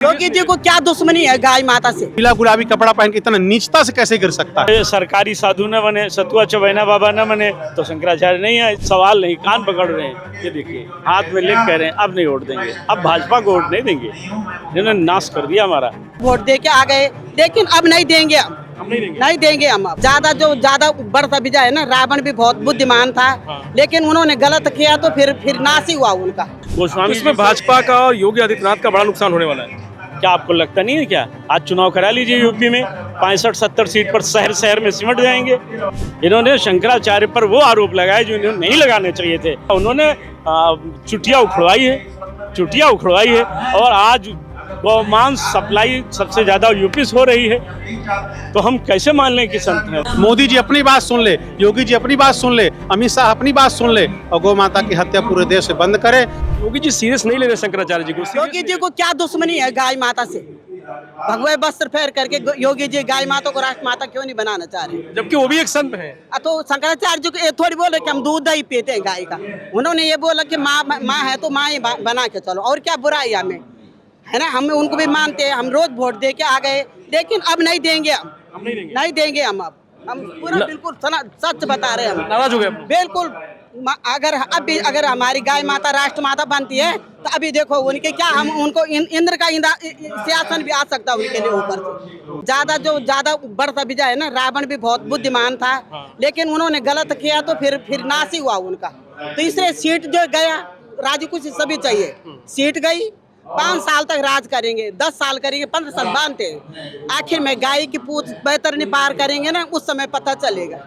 योगी जी को क्या दुश्मनी है गाय माता से? पीला गुलाबी कपड़ा पहन के इतना नीचता से कैसे गिर सकता है? सरकारी साधु न बने, सतुआ चवैना बाबा न बने तो शंकराचार्य नहीं है। सवाल नहीं, कान पकड़ रहे हैं। ये देखिए हाथ में लिख कह रहे हैं अब नहीं वोट देंगे, अब भाजपा को वोट नहीं देंगे, इन्होंने नाश कर दिया हमारा। वोट दे के आ गए, लेकिन अब नहीं देंगे। नहीं देंगे हम। अब ज्यादा बढ़ता भी जाए ना, रावण भी बहुत बुद्धिमान था, लेकिन उन्होंने गलत किया तो फिर नाश ही हुआ उनका। इसमें भाजपा का और योगी आदित्यनाथ का बड़ा नुकसान होने वाला है। क्या आपको लगता नहीं है क्या? आज चुनाव करा लीजिए यूपी में 65-70 सीट पर शहर में सिमट जाएंगे। इन्होंने शंकराचार्य पर वो आरोप लगाए जो इन्होंने नहीं लगाने चाहिए थे। उन्होंने चुटिया उखड़वाई है और आज गौमांस सप्लाई सबसे ज्यादा यूपी से हो रही है, तो हम कैसे मान लें कि संत हैं? मोदी जी अपनी बात सुन ले, योगी जी अपनी बात सुन ले, अमित शाह अपनी बात सुन ले और गौ माता की हत्या पूरे देश से बंद करे। योगी जी सीरियस नहीं ले रहे शंकराचार्य जी को। योगी जी को क्या दुश्मनी है गाय माता से? भगवे वस्त्र फेर करके योगी जी गाय माता को राष्ट्र माता क्यों नहीं बनाना चाह रहे? जबकि वो भी एक संत है। तो शंकराचार्य जी को ये थोड़ी बोले कि हम दूध दही पीते हैं गाय का। उन्होंने ये बोला कि माँ है तो माँ ही बना के चलो, और क्या बुराई हमें है ना। हम उनको भी मानते हैं, हम रोज वोट दे के आ गए, लेकिन अब नहीं देंगे। नहीं देंगे हम। अब हम पूरा बिल्कुल सच बता रहे हैं। हम नाराज हो गए बिल्कुल। अगर हमारी गाय माता राष्ट्र माता बनती है तो अभी देखो उनके क्या, हम उनको इंद्र का सिंहासन भी आ सकता है उनके लिए ऊपर से। ज्यादा बढ़ता भी जाए ना, रावण भी बहुत बुद्धिमान था, लेकिन उन्होंने गलत किया तो फिर नाश ही हुआ उनका। तो इसलिए सीट जो गया, राजू कुछ सभी चाहिए, सीट गई। 5 साल तक राज करेंगे, 10 साल करेंगे, 15 साल बांधते हैं। आखिर में गाय की पूछ बेहतर पार करेंगे ना, उस समय पता चलेगा।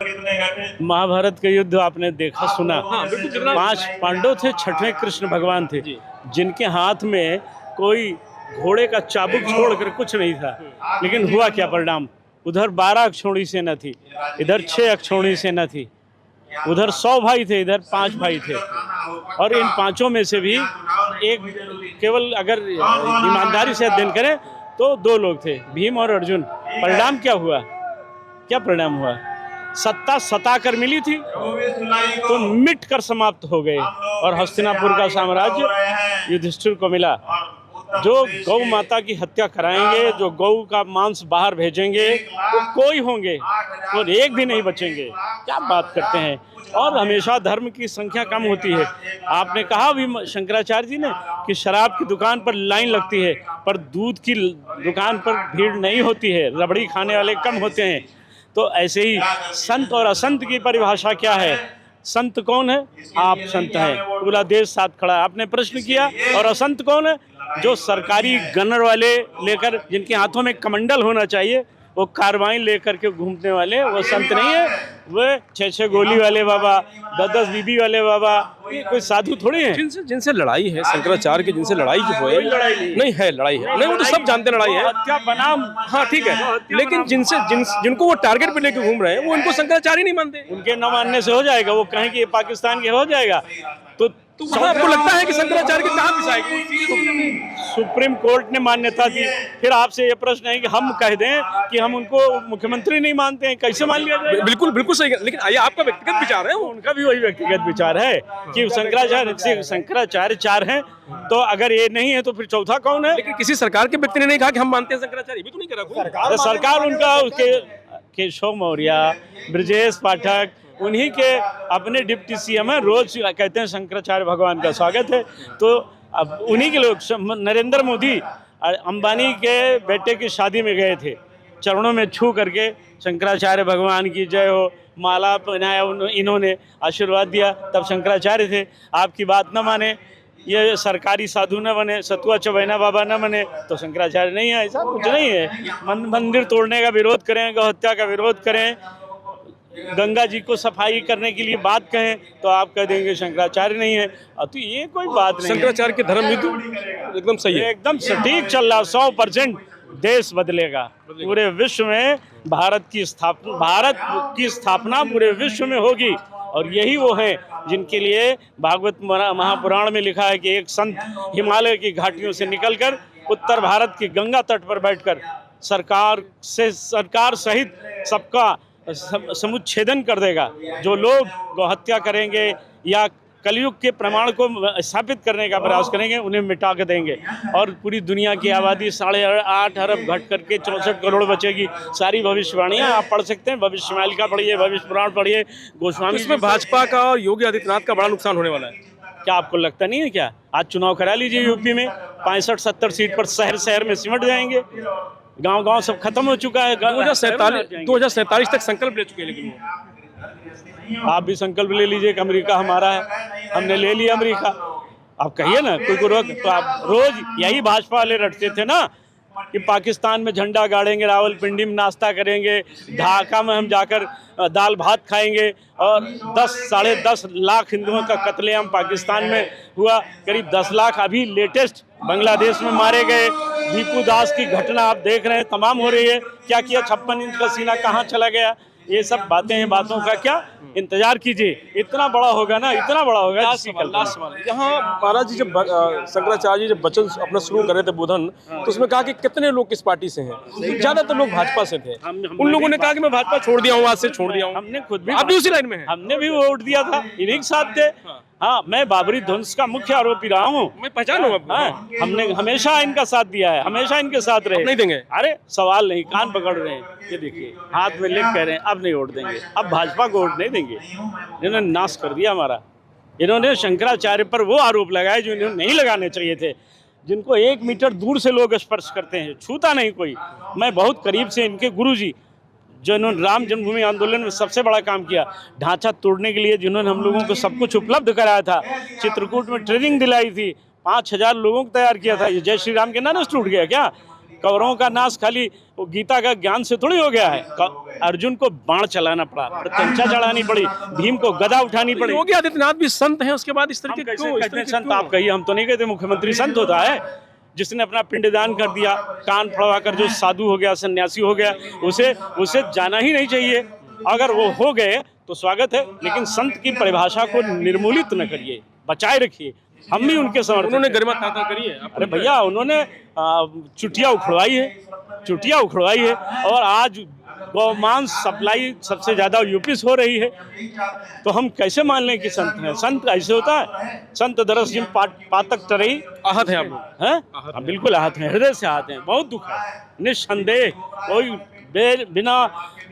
महाभारत का युद्ध आपने देखा सुना। 5 पांडव थे, 6वें कृष्ण भगवान थे, जिनके हाथ में कोई घोड़े का चाबुक छोड़कर कुछ नहीं था, लेकिन हुआ क्या परिणाम? उधर 12 अक्षौणी सेना थी, इधर 6 अक्षौणी सेना थी, उधर 100 भाई थे, इधर 5 भाई थे, और इन 5 में से भी एक केवल अगर ईमानदारी से अध्ययन करें तो 2 लोग थे, भीम और अर्जुन। परिणाम क्या हुआ? क्या परिणाम हुआ? सत्ता सता कर मिली थी तो मिट कर समाप्त हो गए, और हस्तिनापुर का साम्राज्य युधिष्ठिर को मिला। जो गौ माता की हत्या कराएंगे, जो गौ का मांस बाहर भेजेंगे, वो कोई होंगे, वो एक भी नहीं बचेंगे। क्या बात करते हैं? और हमेशा धर्म की संख्या कम होती है। आपने कहा भी शंकराचार्य जी ने कि शराब की दुकान पर लाइन लगती है, पर दूध की दुकान पर भीड़ नहीं होती है, रबड़ी खाने वाले कम होते हैं। तो ऐसे ही संत और असंत की परिभाषा क्या है? संत कौन है? आप संत हैं, पूरा देश साथ खड़ा है। आपने प्रश्न किया। और असंत कौन है? जो सरकारी गनर वाले लेकर, जिनके हाथों में कमंडल होना चाहिए, वो कारवाइन लेकर के घूमने वाले, वो संत नहीं है। वो 6 गोली वाले बाबा, 10 बीबी वाले बाबा, ये कोई साधु थोड़ी है। जिनसे लड़ाई है शंकराचार्य की, जिनसे लड़ाई जो है, नहीं है लड़ाई है, नहीं वो तो सब जानते लड़ाई है, हत्या बनाम। हाँ ठीक है, लेकिन जिनको वो टारगेट पे लेके घूम रहे हैं, वो इनको शंकराचार्य नहीं मानते। उनके न मानने से हो जाएगा, वो कहें कि ये पाकिस्तान के हो जाएगा, तो वहाँ आपको लगता है कि शंकराचार्य की कहाँ पिसाएगी? सुप्रीम कोर्ट ने मान्यता दी। फिर आपसे ये प्रश्न है कि हम कह दें कि हम उनको मुख्यमंत्री नहीं मानते हैं, कैसे मान लिया जाए? बिल्कुल सही, लेकिन ये आपका व्यक्तिगत विचार है। उनका भी वही व्यक्तिगत विचार है कि शंकराचार्य 4 हैं, तो अगर ये नहीं है तो फिर चौथा कौन है? लेकिन किसी सरकार के व्यक्ति ने नहीं कहा कि हम मानते हैं शंकराचार्य, भी तो नहीं करा सरकार उनका, उसके केशव मौर्य, ब्रजेश पाठक, उन्हीं के अपने डिप्टी सीएम है, रोज कहते हैं शंकराचार्य भगवान का स्वागत है। तो अब उन्हीं के लोग, नरेंद्र मोदी अंबानी के बेटे की शादी में गए थे, चरणों में छू करके शंकराचार्य भगवान की जय हो, माला पहनाया, इन्होंने आशीर्वाद दिया, तब शंकराचार्य थे। आपकी बात न माने, ये सरकारी साधु न बने, सतुआ चवैना बाबा न बने तो शंकराचार्य नहीं है। ऐसा कुछ नहीं है। मंदिर तोड़ने का विरोध करें, गौ हत्या का विरोध करें, गंगा जी को सफाई करने के लिए बात कहें तो आप कह देंगे शंकराचार्य नहीं है। तो ये कोई बात नहीं। शंकराचार्य के धर्म युद्ध एकदम सही है, एकदम सटीक चल रहा। 100% देश बदलेगा। पूरे विश्व में भारत की स्थापना पूरे विश्व में होगी, और यही वो हैं जिनके लिए भागवत महापुराण में लिखा है कि एक संत हिमालय की घाटियों से निकलकर उत्तर भारत की गंगा तट पर बैठकर सरकार सहित सबका समुच्छेदन कर देगा। जो लोग गौहत्या करेंगे या कलयुग के प्रमाण को स्थापित करने का प्रयास करेंगे, उन्हें मिटा के देंगे और पूरी दुनिया की आबादी 8.5 अरब घट करके 64 करोड़ बचेगी। सारी भविष्यवाणियाँ आप पढ़ सकते हैं, भविष्य मालिका पढ़िए, भविष्य पुराण पढ़िए, गोस्वामी। इसमें भाजपा का और योगी आदित्यनाथ का बड़ा नुकसान होने वाला है। क्या आपको लगता नहीं है क्या? आज चुनाव करा लीजिए यूपी में, 65-70 सीट पर शहर में सिमट जाएंगे, गांव सब खत्म हो चुका है। 2047 तक संकल्प ले चुके हैं, लेकिन आप भी संकल्प ले लीजिए कि अमेरिका हमारा है, हमने ले लिया अमेरिका। आप कहिए ना कोई को रोक, तो आप रोज यही भाजपा वाले रटते थे ना कि पाकिस्तान में झंडा गाड़ेंगे, रावलपिंडी में नाश्ता करेंगे, ढाका में हम जाकर दाल भात खाएंगे और 10-10.5 लाख हिंदुओं का कत्लेआम पाकिस्तान में हुआ। करीब 10 लाख अभी लेटेस्ट बांग्लादेश में मारे गए। दीपू दास की घटना आप देख रहे हैं, तमाम हो रही है। क्या किया? 56 इंच का सीना कहाँ चला गया? ये सब बातें हैं, बातों का क्या इंतजार कीजिए, इतना बड़ा होगा ना, इतना बड़ा होगा। लास्ट सवाल, यहाँ महाराज जी जब शंकराचार्य जी जब वचन अपना शुरू कर रहे थे बोधन, तो उसमें कहा कि कितने लोग किस पार्टी से हैं, तो ज्यादातर लोग भाजपा से थे। उन लोगों ने कहा कि मैं भाजपा छोड़ दिया हूँ, आज से छोड़ दिया हूँ। हमने खुद भी, आप भी उसी लाइन में हैं। हमने भी वोट दिया था, इन्हीं के साथ थे। हाँ, मैं बाबरी ध्वंस का मुख्य आरोपी रहा हूँ, मैं पहचान हूँ। हमने हमेशा इनका साथ दिया है, हमेशा इनके साथ रहे। नहीं देंगे? अरे सवाल नहीं, कान पकड़ रहे हैं, ये देखिए हाथ में लिख कह रहे हैं अब नहीं वोट देंगे, अब भाजपा को वोट नहीं देंगे। इन्होंने नाश कर दिया हमारा। इन्होंने शंकराचार्य पर वो आरोप लगाए जो इन्हें नहीं लगाने चाहिए थे, जिनको 1 मीटर दूर से लोग स्पर्श करते हैं, छूता नहीं कोई। मैं बहुत करीब से इनके गुरुजी, जो इन्होंने राम जन्मभूमि आंदोलन में सबसे बड़ा काम किया, ढांचा तोड़ने के लिए जिन्होंने हम लोगों को सब कुछ उपलब्ध कराया था, चित्रकूट में ट्रेनिंग दिलाई थी, 5000 लोगों को तैयार किया था। ये जय श्री राम के नाम से टूट गया क्या? कौरवों का नाश खाली वो गीता का ज्ञान से थोड़ी हो गया है। अर्जुन को बाण चलाना पड़ा, प्रत्यंचा चढ़ानी पड़ी, भीम को गदा उठानी पड़ी। योगी आदित्यनाथ भी संत हैं, उसके बाद इस तरह के क्यों? संत आप कहिए, हम तो नहीं कहते। मुख्यमंत्री संत होता है जिसने अपना पिंडदान कर दिया, कान फड़वा कर जो साधु हो गया, सन्यासी हो गया, उसे जाना ही नहीं चाहिए। अगर वो हो गए तो स्वागत है, लेकिन संत की परिभाषा को निर्मूलित न करिए, बचाए रखिए। हम भी उनके समर्थन। उन्होंने गरिमा ताता करी है। अरे भैया, उन्होंने चुटिया उखड़वाई है और आज गौमांस सप्लाई सबसे ज्यादा यूपी से हो रही है, तो हम कैसे मान लें कि संत हैं? संत ऐसे होता है? संत दरस जिन पातक तरई। आहत हैं आप लोग? हैं, बिल्कुल आहत हैं, हृदय से आहत हैं, बहुत दुख है, निस्संदेह। कोई बिना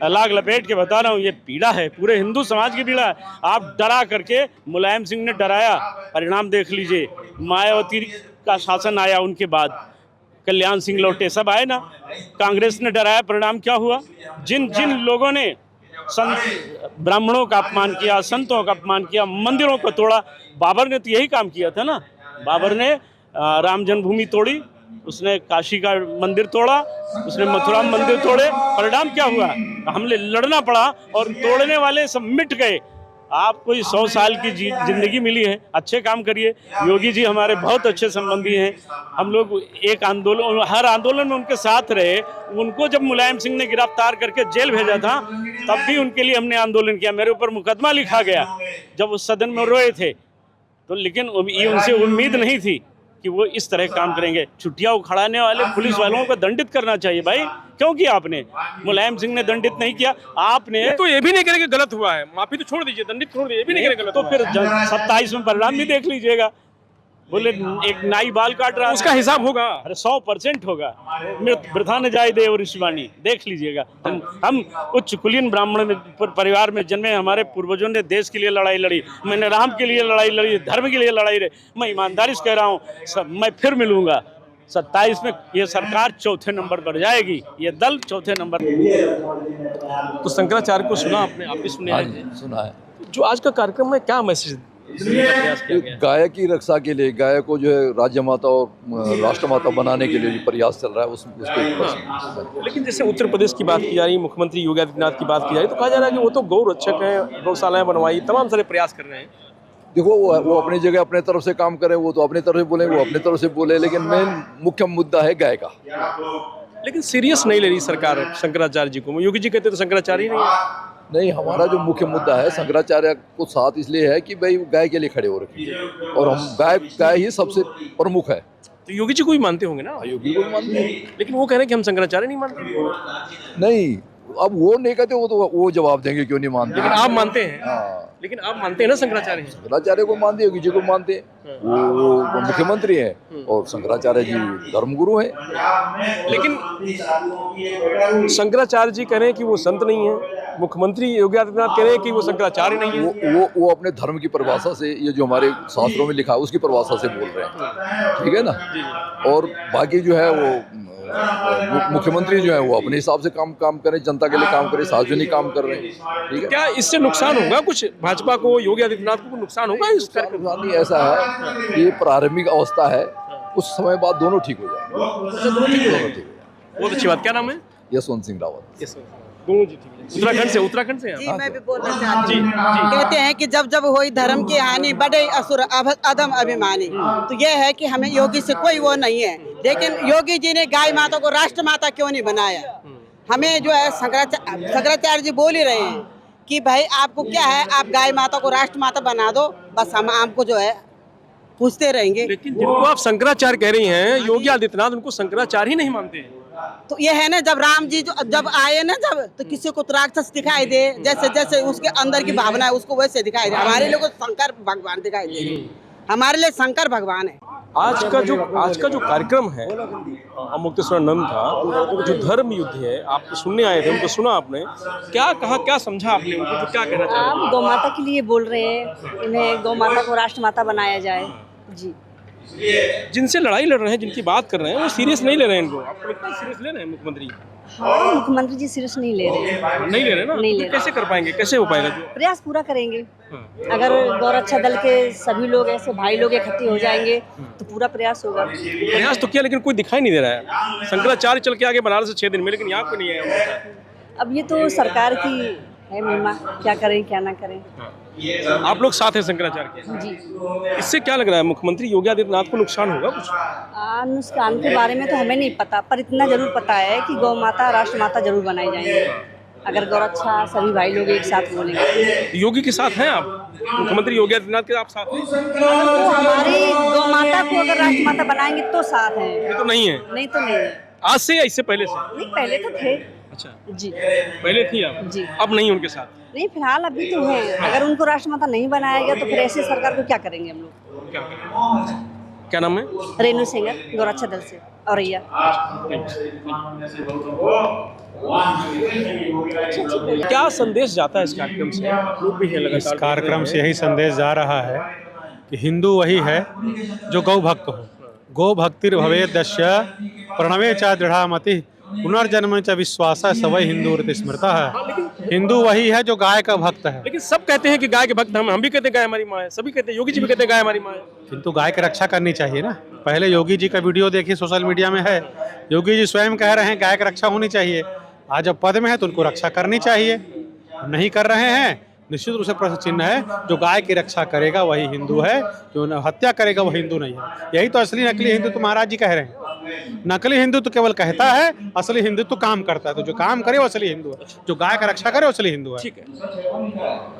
लाग लपेट के बता रहा हूँ, ये पीड़ा है, पूरे हिंदू समाज की पीड़ा है। आप डरा करके, मुलायम सिंह ने डराया, परिणाम देख लीजिए। मायावती का शासन आया, उनके बाद कल्याण सिंह लौटे, सब आए ना। कांग्रेस ने डराया, परिणाम क्या हुआ? जिन लोगों ने संत ब्राह्मणों का अपमान किया, संतों का अपमान किया, मंदिरों को तोड़ा, बाबर ने तो यही काम किया था ना। बाबर ने राम जन्मभूमि तोड़ी, उसने काशी का मंदिर तोड़ा, उसने मथुरा मंदिर तोड़े। परिणाम क्या हुआ? हमने लड़ना पड़ा और तोड़ने वाले सब मिट गए। आपको 100 साल की जिंदगी मिली है, अच्छे काम करिए। योगी जी हमारे बहुत अच्छे संबंधी हैं, हम लोग एक आंदोलन, हर आंदोलन में उनके साथ रहे। उनको जब मुलायम सिंह ने गिरफ्तार करके जेल भेजा था, तब भी उनके लिए हमने आंदोलन किया। मेरे ऊपर मुकदमा लिखा गया जब उस सदन में रोए थे, तो लेकिन ये उनसे उम्मीद नहीं थी कि वो इस तरह काम करेंगे। छुट्टियां उखड़ाने वाले पुलिस वालों को दंडित करना चाहिए भाई। क्यों किया आपने? मुलायम सिंह ने दंडित नहीं किया, आपने तो ये भी नहीं करेंगे गलत हुआ है, माफी तो छोड़ दीजिए, दंडित छोड़ दीजिए, ये भी नहीं करेंगे गलत। तो फिर 27 में परिणाम भी देख लीजिएगा। बोले एक नाई बाल काट रहा है, उसका हिसाब होगा। अरे 100% होगा। वृथा न जाए देव ऋषिवाणी, देख लीजिएगा। हम उच्च कुलीन ब्राह्मण परिवार में जन्मे, हमारे पूर्वजों ने देश के लिए लड़ाई लड़ी, मैंने राम के लिए लड़ाई लड़ी, धर्म के लिए लड़ाई लड़ी। मैं ईमानदारी से कह रहा हूँ, मैं फिर मिलूंगा 27 में। ये सरकार 4थे नंबर पर जाएगी, ये दल 4थे नंबर। तो शंकराचार्य को सुना आपने? आप भी सुने? हाँ जी, सुना है। जो आज का कार्यक्रम में क्या मैसेज गाय की रक्षा के लिए, गाय को जो है राज्य माता और राष्ट्र माता बनाने के लिए जो प्रयास चल रहा है उसके। लेकिन जैसे उत्तर प्रदेश की बात की जा रही है, मुख्यमंत्री योगी आदित्यनाथ की बात की जा रही है, तो कहा जा रहा है कि वो तो गौ रक्षक हैं, गौशालाएं बनवाई, तमाम सारे प्रयास कर रहे हैं। देखो, वो अपनी जगह अपने तरफ से काम करे, वो तो अपनी तरफ से बोले, वो अपनी तरफ से बोले, लेकिन मेन मुख्य मुद्दा है गाय का। लेकिन सीरियस नहीं ले रही सरकार शंकराचार्य जी को। योगी जी कहते तो शंकराचार्य ही नहीं है। नहीं, हमारा जो मुख्य मुद्दा है शंकराचार्य को साथ इसलिए है कि भाई गाय के लिए खड़े हो रखे, और हम गाय ही सबसे प्रमुख है। तो योगी जी को भी मानते होंगे ना? योगी को मानते हैं, लेकिन वो कह रहे हैं कि हम शंकराचार्य नहीं मानते। नहीं, अब वो नहीं कहते, वो तो वो जवाब देंगे क्यों नहीं मानते, लेकिन आप मानते हैं। हाँ, लेकिन आप मानते हैं ना शंकराचार्य हैं? शंकराचार्य को मानते, योगी जी को मानते हैं, वो मुख्यमंत्री हैं और शंकराचार्य जी धर्मगुरु हैं। लेकिन शंकराचार्य जी कह रहे हैं कि वो संत नहीं है, मुख्यमंत्री योगी आदित्यनाथ कह रहे हैं कि वो शंकराचार्य नहीं है। वो अपने धर्म की परिभाषा से, ये जो हमारे शास्त्रों में लिखा है उसकी परिभाषा से बोल रहे हैं, ठीक है ना। और बाकी जो है वो मुख्यमंत्री जो है वो अपने हिसाब से काम करें, जनता के लिए काम करें, सार्वजनिक काम कर रहे हैं, ठीक है। क्या इससे नुकसान होगा कुछ भाजपा को, योगी आदित्यनाथ को नुकसान होगा इस नुकसान नहीं, ऐसा है ये प्रारंभिक अवस्था है, कुछ समय बाद दोनों ठीक हो जाएंगे, दोनों ठीक हो जाएंगे। बहुत अच्छी बात। क्या नाम है? यशवंत सिंह रावत। दोनों जी ठीक है। उत्तराखंड से जी, मैं भी बोलना चाहती हूँ। कहते हैं कि जब जब हुई धर्म की हानि, बड़े असुर अधम अभिमानी। तो ये है कि हमें योगी से कोई वो नहीं है, लेकिन योगी जी ने गाय माता को राष्ट्र माता क्यों नहीं बनाया? हमें जो है शंकराचार्य जी बोल ही रहे हैं कि भाई आपको क्या है, आप गाय माता को राष्ट्र माता बना दो, बस हम आपको जो है पूछते रहेंगे। लेकिन जिनको आप शंकराचार्य कह रही हैं, योगी आदित्यनाथ उनको शंकराचार्य ही नहीं मानते हैं। तो ये है ना, जब राम जी जब आए ना, जब तो किसी को तो राक्षस दिखाई दे, जैसे जैसे उसके अंदर की भावना है उसको वैसे दिखाई दे। हमारे लिए शंकर भगवान दिखाई दे, हमारे लिए शंकर भगवान है। आज का जो कार्यक्रम है मुक्तेश्वरानंद का, जो धर्म युद्ध है, आप सुनने आए थे, उनको सुना आपने, क्या कहा, क्या समझा आपने उनको, तो क्या कहना चाहते हैं? आप गौ माता के लिए बोल रहे हैं, इन्हें गौ माता को राष्ट्र माता बनाया जाए। जी, जिनसे लड़ाई लड़ रहे हैं, जिनकी बात कर रहे हैं, वो सीरियस नहीं ले रहे हैं इनको। आपको लगता है सीरियस ले रहे हैं मुख्यमंत्री? हाँ, मुख्यमंत्री जी सीरियस नहीं ले रहे हैं। नहीं ले रहे ना? नहीं ले तो कैसे कर पाएंगे, कैसे हो पाएगा? जो प्रयास पूरा करेंगे। अगर गौरक्षा दल के सभी लोग ऐसे भाई लोग इकट्ठे हो जाएंगे तो पूरा प्रयास होगा। प्रयास तो किया, लेकिन कोई दिखाई नहीं दे रहा है। शंकराचार्य चल के आगे बनारस से 6 दिन में, लेकिन यहाँ पे नहीं है। अब ये तो सरकार की है महिमा, क्या करें क्या ना करें। आप लोग साथ हैं शंकराचार्य के? जी, इससे क्या लग रहा है, मुख्यमंत्री योगी आदित्यनाथ को नुकसान होगा कुछ? नुकसान के बारे में तो हमें नहीं पता, पर इतना जरूर पता है कि गौ माता राष्ट्र माता जरूर बनाई जाएंगे अगर गौरक्षा सभी भाई लोग एक साथ बोलेंगे। योगी के साथ हैं आप? मुख्यमंत्री योगी आदित्यनाथ के आप साथ हैं? तो हमारी गौ माता को अगर राष्ट्र माता बनाएंगे तो साथ हैं, ये तो नहीं है। नहीं तो नहीं है। आज से या इससे पहले से? नहीं, पहले तो थे। अच्छा, जी, पहले थी आप? जी। अब नहीं उनके साथ? नहीं, फिलहाल अभी तो है। अगर उनको राष्ट्रमाता नहीं बनाया गया तो फिर ऐसी सरकार को क्या करेंगे हम लोग? क्या करें? क्या नाम है? रेणु सिंगर, गौरक्षा दल से, औरैया। क्या संदेश जाता है इस कार्यक्रम से? लोग भी हैं इस लगातार। कार्यक्रम से यही संदेश जा रहा है कि हिंदू वही है जो गौ भक्त हो। गौ भक्तिर भवेद्यस्य प्रणवे च दृढ़ामति पुनर्जन्म च विश्वास सवै हिंदू स्मृता है। हिंदू वही है जो गाय का भक्त है। लेकिन सब कहते हैं कि गाय के भक्त हम भी कहते हैं गाय हमारी माँ है, सभी कहते हैं, योगी जी भी कहते हैं गाय हमारी माँ है। किंतु गाय की रक्षा करनी चाहिए ना। पहले योगी जी का वीडियो देखिए, सोशल मीडिया में है, योगी जी स्वयं कह रहे हैं गाय की रक्षा होनी चाहिए। आज जब पद में है तो उनको रक्षा करनी चाहिए, नहीं कर रहे हैं। निश्चित रूप से प्रश्न चिन्ह है। जो गाय की रक्षा करेगा वही हिंदू है, जो हत्या करेगा वह हिंदू नहीं है। यही तो असली नकली हिंदू तो महाराज जी कह रहे हैं। नकली हिंदू तो केवल कहता है, असली हिंदू तो काम करता है। तो जो काम करे वो असली हिंदू है, जो गाय का रक्षा करे वो असली हिंदू है। ठीक है,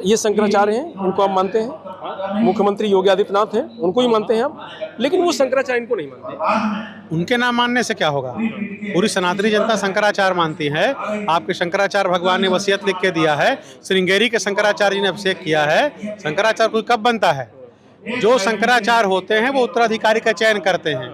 ये शंकराचार्य हैं, उनको आप मानते हैं। मुख्यमंत्री योगी आदित्यनाथ हैं, उनको ही मानते हैं आप, लेकिन वो शंकराचार्य इनको नहीं मानते। उनके नाम मानने से क्या होगा? पूरी सनातनी जनता शंकराचार्य मानती है। आपके शंकराचार्य भगवान ने वसीयत लिख के दिया है, श्रृंगेरी के शंकराचार्य जी ने अभिषेक किया है। शंकराचार्य कोई कब बनता है? जो शंकराचार्य होते हैं वो उत्तराधिकारी का चयन करते हैं,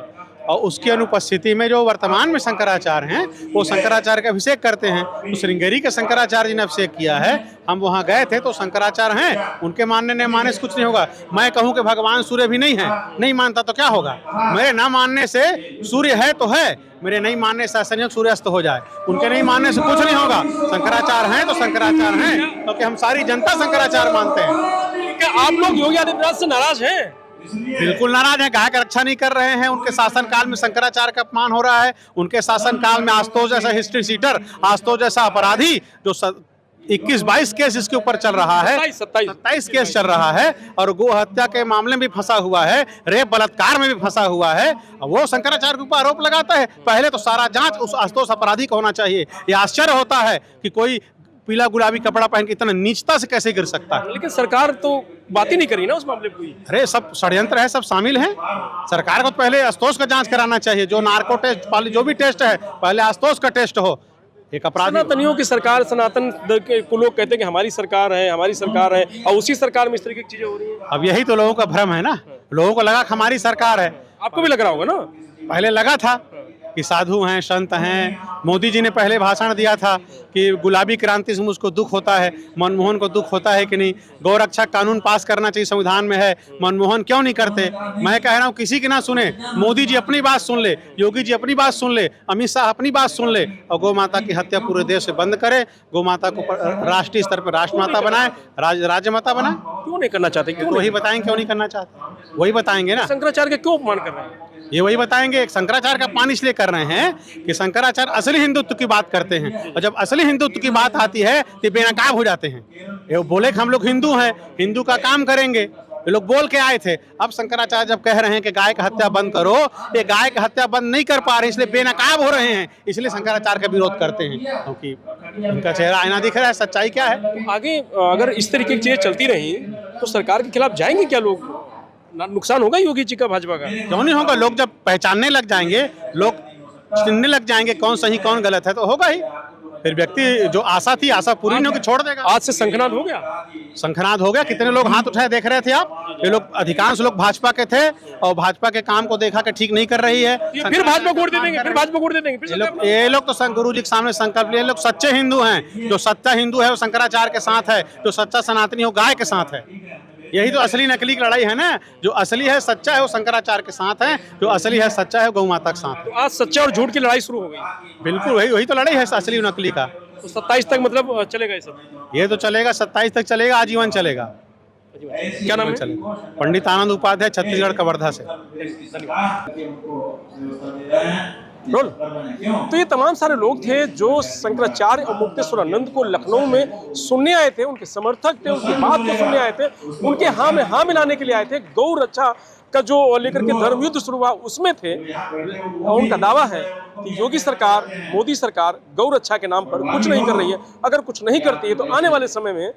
और उसकी अनुपस्थिति में जो वर्तमान में शंकराचार्य हैं वो शंकराचार्य का अभिषेक करते हैं। तो श्रृंगेरी के शंकराचार्य जी ने अभिषेक किया है। हम वहाँ गए थे तो शंकराचार्य हैं, उनके मानने ने मानने से कुछ नहीं होगा। मैं कहूँ कि भगवान सूर्य भी नहीं है, नहीं मानता तो क्या होगा? मेरे ना मानने से सूर्य है तो है, मेरे नहीं मानने से संयोग सूर्यास्त हो जाए, उनके नहीं मानने से कुछ नहीं होगा। शंकराचार्य हैं तो शंकराचार्य हैं, क्योंकि हम सारी जनता शंकराचार्य मानते हैं। क्या आप लोग योगी आदित्यनाथ से नाराज हैं? बिल्कुल नाराज है। गाय का रक्षा नहीं कर रहे हैं। उनके शासनकाल में शंकराचार्य का अपमान हो रहा है। उनके शासनकाल में आशुतोष जैसा हिस्ट्री सीटर, आशुतोष जैसा अपराधी जो 21-22 केस इसके ऊपर चल रहा है, 27 केस चल रहा है, और गो हत्या के मामले में भी फंसा हुआ है, रेप बलात्कार में भी फंसा हुआ है। वो शंकराचार्य के ऊपर आरोप लगाता है। पहले तो सारा जांच उस आशुतोष अपराधी का होना चाहिए। ये आश्चर्य होता है कि कोई पीला गुलाबी कपड़ा पहन के इतना नीचता से कैसे गिर सकता है। लेकिन सरकार तो बात ही नहीं करी ना उस मामले को। अरे सब षड्यंत्र है, सब शामिल हैं। सरकार को पहले आशुतोष का जांच कराना चाहिए। जो नार्को टेस्ट, जो भी टेस्ट है, पहले आशुतोष का टेस्ट हो, एक अपराधी। सनातनियों की सरकार, सनातन को लोग कहते हैं कि हमारी सरकार है, हमारी सरकार है, और उसी सरकार में इस तरीके की चीजें हो रही हैं। अब यही तो लोगों का भ्रम है ना, लोगों को लगा कि हमारी सरकार है। आपको भी लग रहा होगा ना? पहले लगा था कि साधु हैं, संत हैं। मोदी जी ने पहले भाषण दिया था कि गुलाबी क्रांति से मुझको दुख होता है, मनमोहन को दुख होता है कि नहीं, गौरक्षा कानून पास करना चाहिए, संविधान में है, मनमोहन क्यों नहीं करते। मैं कह रहा हूँ किसी की ना सुने, मोदी जी अपनी बात सुन ले, योगी जी अपनी बात सुन ले, अमित शाह अपनी बात सुन ले, और गौ माता की हत्या पूरे देश से बंद करे, गौ माता को राष्ट्रीय स्तर पर राष्ट्रमाता बनाए, राज्य माता बनाए। क्यों नहीं करना चाहते? क्यों? वही बताएंगे क्यों नहीं करना चाहते, वही बताएंगे ना। शंकराचार्य का क्यों अपमान कर रहे हैं? ये वही बताएंगे। शंकराचार्य का पान इसलिए कर रहे हैं कि शंकराचार्य असली हिंदुत्व की बात करते हैं, और जब असली हिंदुत्व की बात आती है तो बेनकाब हो जाते हैं। ये बोले कि हम लोग हिंदू हैं, हिंदू का काम करेंगे, ये लोग बोल के आए थे। अब शंकराचार्य जब कह रहे हैं कि गाय का हत्या बंद करो, ये गाय का हत्या बंद नहीं कर पा रहे, इसलिए बेनकाब हो रहे हैं, इसलिए शंकराचार्य का विरोध करते हैं, क्योंकि उनका चेहरा आईना दिख रहा है, सच्चाई क्या है। आगे अगर इस तरीके की चीजें चलती रही तो सरकार के खिलाफ जाएंगे क्या लोग? नुकसान होगा योगी जी का, भाजपा का? क्यों नहीं होगा। लोग जब पहचानने लग जाएंगे, लोग चिन्हने लग जाएंगे कौन सही कौन गलत है, तो होगा ही। फिर व्यक्ति जो आशा थी, आशा पूरी नहीं होगी, छोड़ देगा। आज से शंखनाद हो गया? शंखनाद हो गया। कितने लोग हाथ उठाए देख रहे थे आप? ये लोग अधिकांश लोग भाजपा के थे, और भाजपा के काम को देखा कि ठीक नहीं कर रही है, फिर भाजपा को वोट दे देंगे, फिर भाजपा को वोट दे देंगे। ये लोग तो गुरु जी के सामने संकल्प लिए, लोग सच्चे हिंदू हैं। जो सच्चा हिंदू है वो शंकराचार्य के साथ है, जो सच्चा सनातनी हो गाय के साथ है। यही तो असली नकली की लड़ाई है ना। जो असली है, सच्चा है, वो शंकराचार्य के साथ है, जो असली है, सच्चा है, गौ माता के साथ है। तो आज सच्चा और झूठ की लड़ाई शुरू हो गई। बिल्कुल वही तो लड़ाई है असली नकली का। तो 27 तक मतलब चलेगा ये सब? ये तो चलेगा, 27 तक चलेगा, आजीवन चलेगा। क्या नाम है? चलेगा। पंडित आनंद उपाध्याय, छत्तीसगढ़ कवर्धा से। रोल। तो ये तमाम सारे लोग थे जो शंकराचार्य और मुक्तेश्वरानंद को लखनऊ में सुनने आए थे, उनके समर्थक थे, उनकी बात को सुनने आए थे, उनके हाँ में हाँ मिलाने के लिए आए थे। गौ रक्षा का जो लेकर के धर्म युद्ध शुरू हुआ उसमें थे, और उनका दावा है कि योगी सरकार, मोदी सरकार गौ रक्षा के नाम पर कुछ नहीं कर रही है। अगर कुछ नहीं करती है तो आने वाले समय में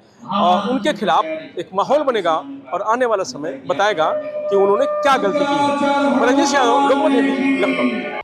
उनके खिलाफ एक माहौल बनेगा, और आने वाला समय बताएगा कि उन्होंने क्या गलती की है। राजेश यादव, लोकमत टीवी, लखनऊ।